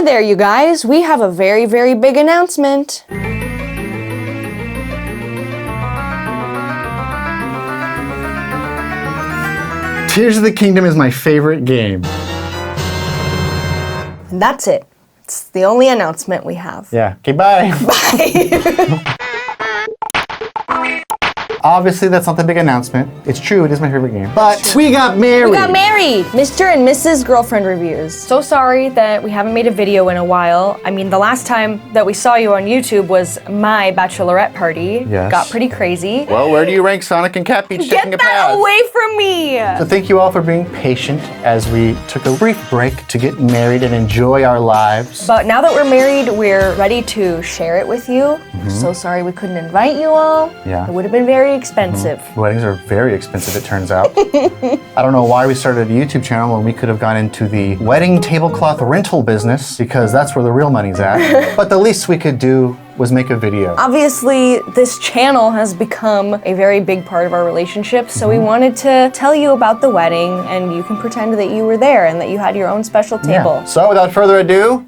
Hey there, you guys. We have a very, very big announcement. Tears of the Kingdom is my favorite game. And that's it. It's the only announcement we have. Yeah. Okay, bye. Bye. Obviously, that's not the big announcement. It's true, it is my favorite game. But we got married. We got married. Mr. and Mrs. Girlfriend Reviews. So sorry that we haven't made a video in a while. I mean, the last time that we saw you on YouTube was my bachelorette party. Yes. Got pretty crazy. Well, where do you rank Sonic and Cat Peach taking a Get that pass? away from me! So thank you all for being patient as we took a brief break to get married and enjoy our lives. But now that we're married, we're ready to share it with you. So sorry we couldn't invite you all. Yeah. It would have been very expensive. Weddings are very expensive, it turns out. I don't know why we started a YouTube channel when we could have gone into the wedding tablecloth rental business, because that's where the real money's at. But the least we could do was make a video. Obviously, this channel has become a very big part of our relationship, so we wanted to tell you about the wedding, and you can pretend that you were there and that you had your own special table. Yeah. So without further ado,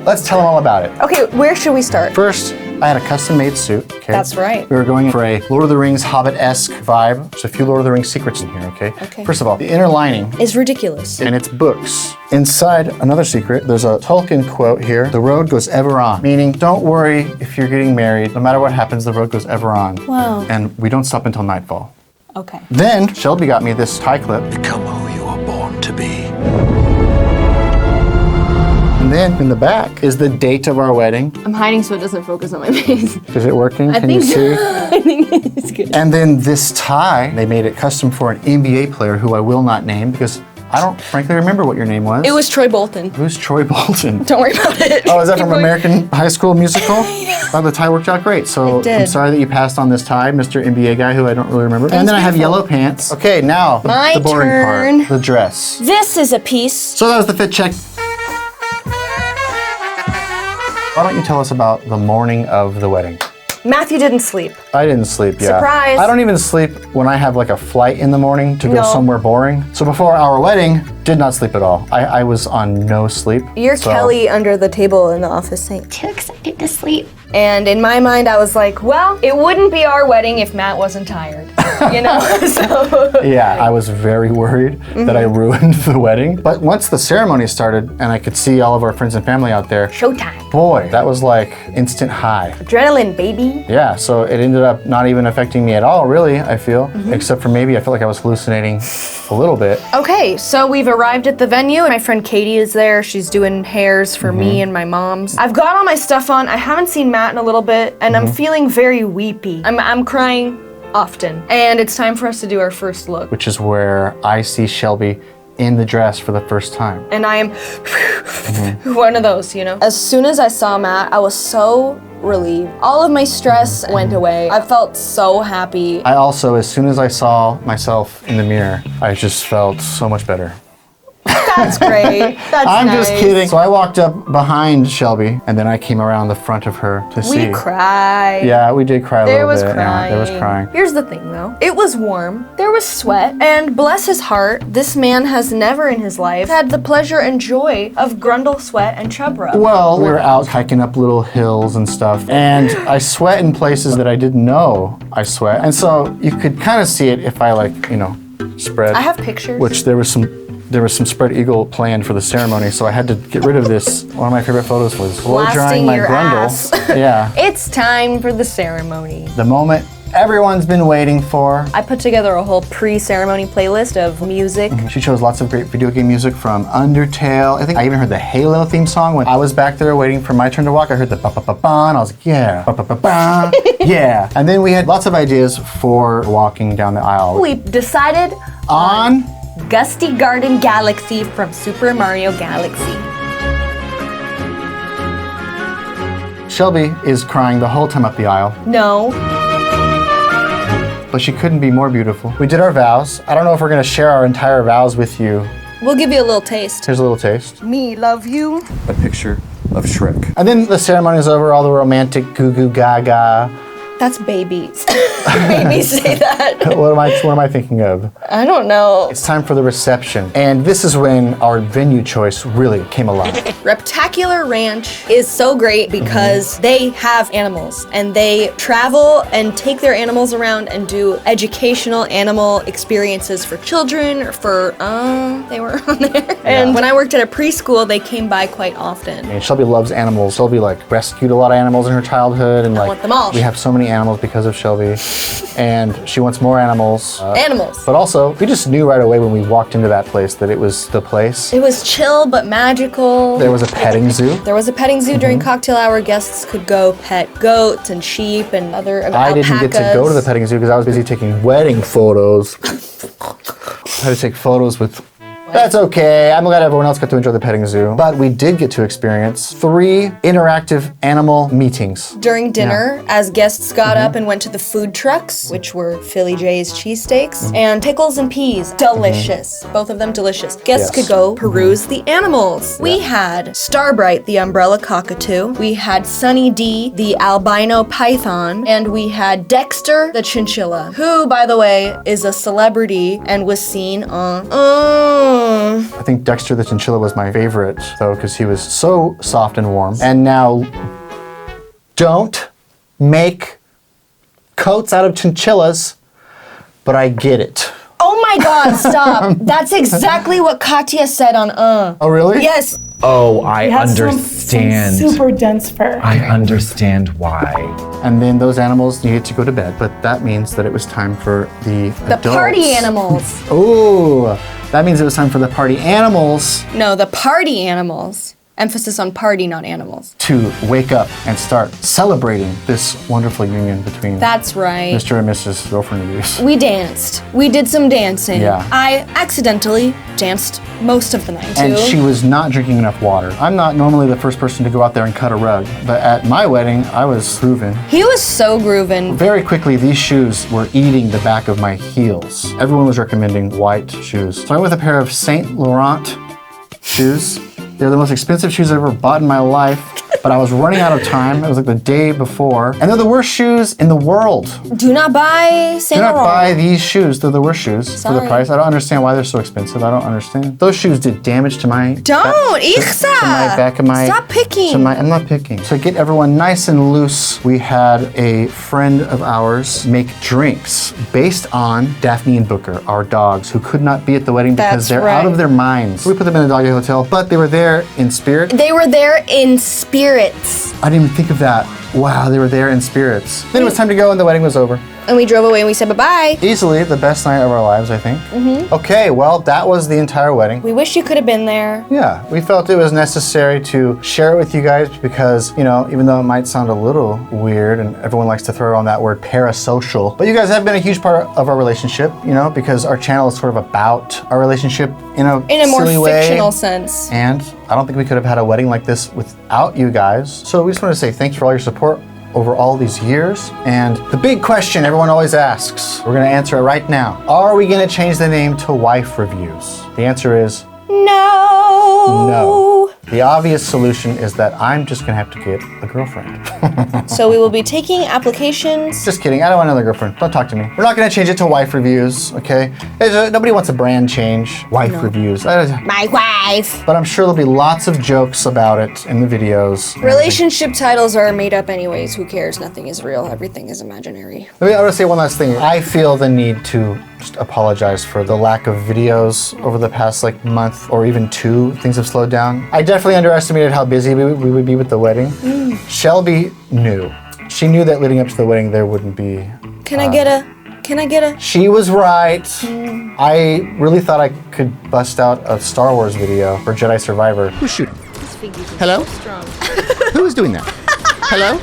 let's tell them all about it. Okay, where should we start? First, I had a custom-made suit, okay? That's right. We were going for a Lord of the Rings Hobbit-esque vibe. There's a few Lord of the Rings secrets in here, okay? Okay. First of all, the inner lining, It's ridiculous. and it's books. Inside, another secret, there's a Tolkien quote here, "The road goes ever on," meaning don't worry if you're getting married, no matter what happens, the road goes ever on. Wow. And we don't stop until nightfall. Okay. Then, Shelby got me this tie clip. Become who you were born to be. And then in the back is the date of our wedding. I'm hiding so it doesn't focus on my face. Is it working? Can you see? I think it's good. And then this tie, they made it custom for an NBA player who I will not name because I don't frankly remember what your name was. It was Troy Bolton. Who's Troy Bolton? Don't worry about it. Oh, is that Keep from going. American High School Musical? Oh, the tie worked out great. So It did. I'm sorry that you passed on this tie, Mr. NBA guy who I don't really remember. And then I have beautiful. yellow pants. Okay, now My the boring turn. part, the dress. This is a piece. So that was the fit check. Why don't you tell us about the morning of the wedding? Matthew didn't sleep. I didn't sleep, yeah. Surprise. I don't even sleep when I have like a flight in the morning to go No. somewhere boring. So before our wedding, did not sleep at all. I was on no sleep. You're so- Kelly under the table in the office saying, Too excited to sleep. and in my mind I was like, well, it wouldn't be our wedding if Matt wasn't tired. You know? So Yeah, I was very worried that I ruined the wedding. But once the ceremony started and I could see all of our friends and family out there, showtime. boy, that was like instant high. Adrenaline, baby. Yeah, so it ended up not even affecting me at all, really, I feel. Except for maybe I felt like I was hallucinating a little bit. Okay, so we've arrived at the venue. My friend Katie is there. She's doing hairs for me and my mom's. I've got all my stuff on. I haven't seen Matt in a little bit, and I'm feeling very weepy. I'm crying often. And it's time for us to do our first look. Which is where I see Shelby in the dress for the first time. And I am one of those, you know? As soon as I saw Matt, I was so relieved. All of my stress went away. I felt so happy. I also, as soon as I saw myself in the mirror, I just felt so much better. That's great. That's I'm nice. just kidding. So I walked up behind Shelby, and then I came around the front of her to see. We cried. Yeah, we did cry a There little was bit. crying. Yeah, there was crying. Here's the thing though. It was warm. There was sweat. And bless his heart, this man has never in his life had the pleasure and joy of grundle sweat and chub rub. Well, we were out hiking up little hills and stuff, and I sweat in places that I didn't know I sweat. And so you could kind of see it if I spread. I have pictures. Which there was some spread eagle planned for the ceremony, so I had to get rid of this. One of my favorite photos was blow drying Blasting my your grundle. ass. Yeah. It's time for the ceremony. The moment everyone's been waiting for. I put together a whole pre-ceremony playlist of music. She chose lots of great video game music from Undertale. I think I even heard the Halo theme song when I was back there waiting for my turn to walk. I heard the ba-ba-ba-ba, and I was like, yeah, ba-ba-ba-ba, yeah. And then we had lots of ideas for walking down the aisle. We decided On Gusty Garden Galaxy from Super Mario Galaxy. Shelby is crying the whole time up the aisle, No. but she couldn't be more beautiful. We did our vows. I don't know if we're gonna share our entire vows with you. We'll give you a little taste. Here's a little taste. Me love you. A picture of Shrek. And then the ceremony is over, all the romantic goo goo gaga That's babies. Babies say that. What am I thinking of? I don't know. It's time for the reception. And this is when our venue choice really came alive. Reptacular Ranch is so great because they have animals and they travel and take their animals around and do educational animal experiences for children or for, they were on there. And when I worked at a preschool, they came by quite often. And Shelby loves animals. Shelby like rescued a lot of animals in her childhood, and I like want them all. we have so many animals because of Shelby, and she wants more animals. Animals. But also, we just knew right away when we walked into that place that it was the place. It was chill but magical. There was a petting zoo. There was a petting zoo during cocktail hour. Guests could go pet goats and sheep and other I alpacas. didn't get to go to the petting zoo because I was busy taking wedding photos. I had to take photos with. That's okay. I'm glad everyone else got to enjoy the petting zoo. But we did get to experience 3 interactive animal meetings. During dinner, as guests got up and went to the food trucks, which were Philly J's cheesesteaks and pickles and peas. Delicious. Both of them delicious. Guests could go peruse the animals. We had Starbright, the umbrella cockatoo. We had Sunny D, the albino python. And we had Dexter, the chinchilla, who, by the way, is a celebrity and was seen on... I think Dexter the chinchilla was my favorite, though, because he was so soft and warm. And now, don't make coats out of chinchillas, but I get it. Oh my God, stop. That's exactly what Katya said on Oh, really? Yes. Oh, I It has some understand. super dense fur. I understand why. And then those animals needed to go to bed, but that means that it was time for the adults. Party animals. Ooh, that means it was time for the party animals No, the party animals. Emphasis on party, not animals. to wake up and start celebrating this wonderful union between That's right. Mr. and Mrs. Girlfriend Abuse. We danced. We did some dancing. Yeah. I accidentally danced most of the night too. And she was not drinking enough water. I'm not normally the first person to go out there and cut a rug, but at my wedding, I was grooving. He was so groovin'. Very quickly, these shoes were eating the back of my heels. Everyone was recommending white shoes. So I went with a pair of Saint Laurent shoes. They're the most expensive shoes I've ever bought in my life, but I was running out of time. It was like the day before. And they're the worst shoes in the world. Do not buy Saint Do not Laurent. buy these shoes. They're the worst shoes for the Sorry. price. I don't understand why they're so expensive. I don't understand. Those shoes did damage to my Don't, to my back of my. Stop picking. I'm not picking. To get everyone nice and loose, we had a friend of ours make drinks based on Daphne and Booker, our dogs, who could not be at the wedding because That's they're right. out of their minds. So we put them in a doggy hotel, but they were there in spirit. They were there in spirits. I didn't even think of that. Wow, they were there in spirits. Then it was time to go and the wedding was over. And we drove away and we said bye-bye. Easily the best night of our lives, I think. Mm-hmm. Okay, well, that was the entire wedding. We wish you could have been there. Yeah, we felt it was necessary to share it with you guys because, you know, even though it might sound a little weird and everyone likes to throw on that word parasocial, but you guys have been a huge part of our relationship, you know, because our channel is sort of about our relationship in a more silly way. fictional sense. And I don't think we could have had a wedding like this without you guys. So we just want to say thanks for all your support over all these years. And the big question everyone always asks, we're going to answer it right now. Are we going to change the name to Wife Reviews? The answer is no. The obvious solution is that I'm just going to have to get a girlfriend. So we will be taking applications. Just kidding. I don't want another girlfriend. Don't talk to me. We're not going to change it to Wife Reviews, okay? Nobody wants a brand change. Wife Reviews. My wife. But I'm sure there'll be lots of jokes about it in the videos. Relationship titles are made up anyways. Who cares? Nothing is real. Everything is imaginary. I want to say one last thing. I feel the need to just apologize for the lack of videos over the past month or even 2. Things have slowed down. I definitely underestimated how busy we would be with the wedding. Shelby knew. She knew that leading up to the wedding there wouldn't be. Can I get a? She was right. I really thought I could bust out a Star Wars video for Jedi Survivor. Who's shooting? Hello? Who is doing that? Hello?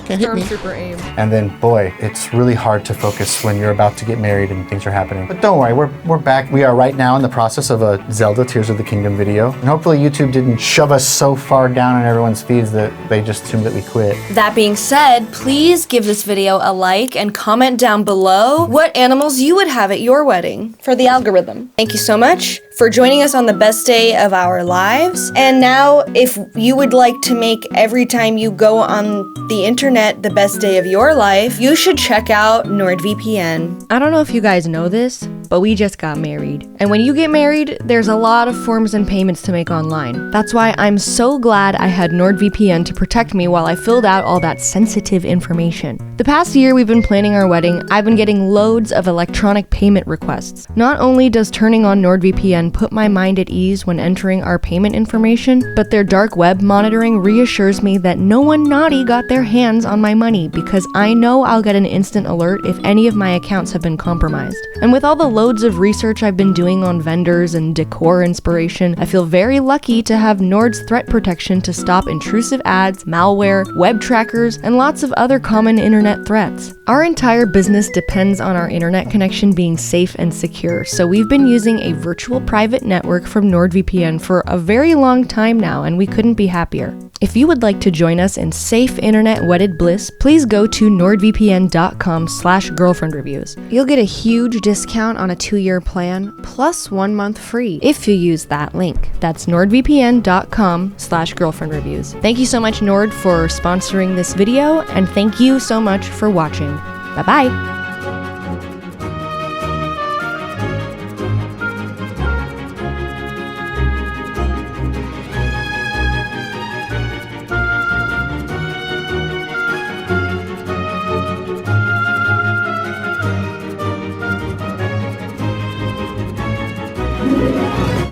Can't hit me. Stormtrooper aim. And then, boy, it's really hard to focus when you're about to get married and things are happening. But don't worry, we're back. We are right now in the process of a Zelda Tears of the Kingdom video. And hopefully YouTube didn't shove us so far down in everyone's feeds that they just assumed that we quit. That being said, please give this video a like and comment down below what animals you would have at your wedding for the algorithm. Thank you so much for joining us on the best day of our lives. And now, if you would like to make every time you go on the internet the best day of your life, you should check out NordVPN. I don't know if you guys know this, but we just got married. And when you get married, there's a lot of forms and payments to make online. That's why I'm so glad I had NordVPN to protect me while I filled out all that sensitive information. The past year we've been planning our wedding, I've been getting loads of electronic payment requests. Not only does turning on NordVPN put my mind at ease when entering our payment information, but their dark web monitoring reassures me that no one naughty got their hands on my money, because I know I'll get an instant alert if any of my accounts have been compromised. And with all the loads of research I've been doing on vendors and decor inspiration, I feel very lucky to have Nord's threat protection to stop intrusive ads, malware, web trackers, and lots of other common internet threats. Our entire business depends on our internet connection being safe and secure, so we've been using a virtual private network from NordVPN for a very long time now, and we couldn't be happier. If you would like to join us in safe internet wedded bliss, please go to nordvpn.com/girlfriendreviews. You'll get a huge discount on a 2-year plan, plus 1 month free if you use that link. That's nordvpn.com/girlfriendreviews. Thank you so much, Nord, for sponsoring this video, and thank you so much for watching. Bye-bye.